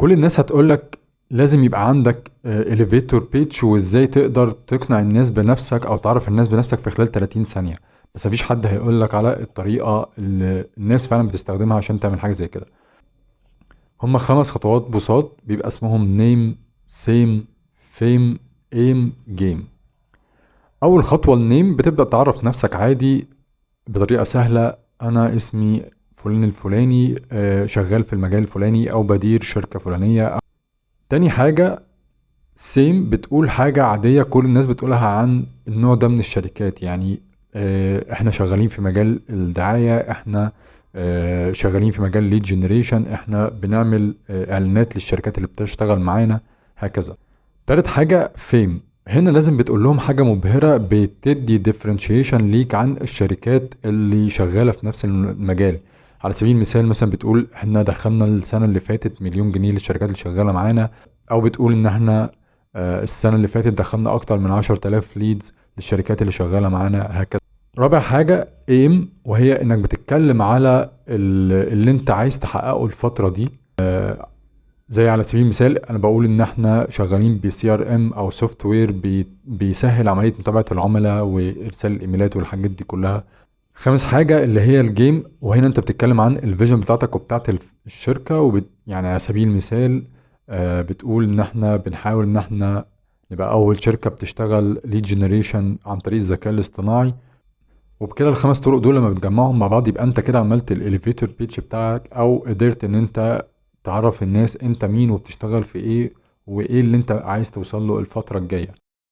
كل الناس هتقولك لازم يبقى عندك elevator pitch وازاي تقدر تقنع الناس بنفسك او تعرف الناس بنفسك في خلال 30 ثانية. بس مفيش حد هيقولك على الطريقة اللي الناس فعلا بتستخدمها عشان تعمل حاجة زي كده. هما 5 خطوات بساط بيبقى اسمهم name same fame aim game. اول خطوة النيم، بتبدأ تعرف نفسك عادي بطريقة سهلة. انا اسمي فلان الفلاني، شغال في المجال الفلاني او بدير شركة فلانية. تاني حاجة سيم، بتقول حاجة عادية كل الناس بتقولها عن النوع ده من الشركات. يعني احنا شغالين في مجال الدعاية، احنا شغالين في مجال ليد جنريشن، احنا بنعمل اعلانات للشركات اللي بتشتغل معانا، هكذا. تالت حاجة فيم، هنا لازم بتقول لهم حاجة مبهرة بتدي ديفرنشيشن ليك عن الشركات اللي شغالة في نفس المجال. على سبيل المثال مثلا بتقول احنا دخلنا السنة اللي فاتت مليون جنيه للشركات اللي شغالة معانا، او بتقول ان احنا السنة اللي فاتت دخلنا اكتر من 10,000 ليدز للشركات اللي شغالة معانا، هكذا. رابع حاجة ايم، وهي انك بتتكلم على اللي انت عايز تحققه الفترة دي. زي على سبيل المثال انا بقول ان احنا شغالين بسي ار ام او سوفت وير بيسهل عملية متابعة العملاء وارسال الايميلات والحاجات دي كلها. خامس حاجة اللي هي الجيم، وهنا انت بتتكلم عن الفيجن بتاعتك وبتاعت الشركة يعني على سبيل المثال بتقول ان احنا بنحاول ان احنا نبقى اول شركة بتشتغل ليد جنريشن عن طريق الذكاء الاصطناعي. وبكده ال5 طرق دول لما بتجمعهم مع بعض يبقى انت كده عملت الاليفيتور بيتش بتاعك، او قدرت ان انت تعرف الناس انت مين وبتشتغل في ايه وايه اللي انت عايز توصل له الفترة الجاية.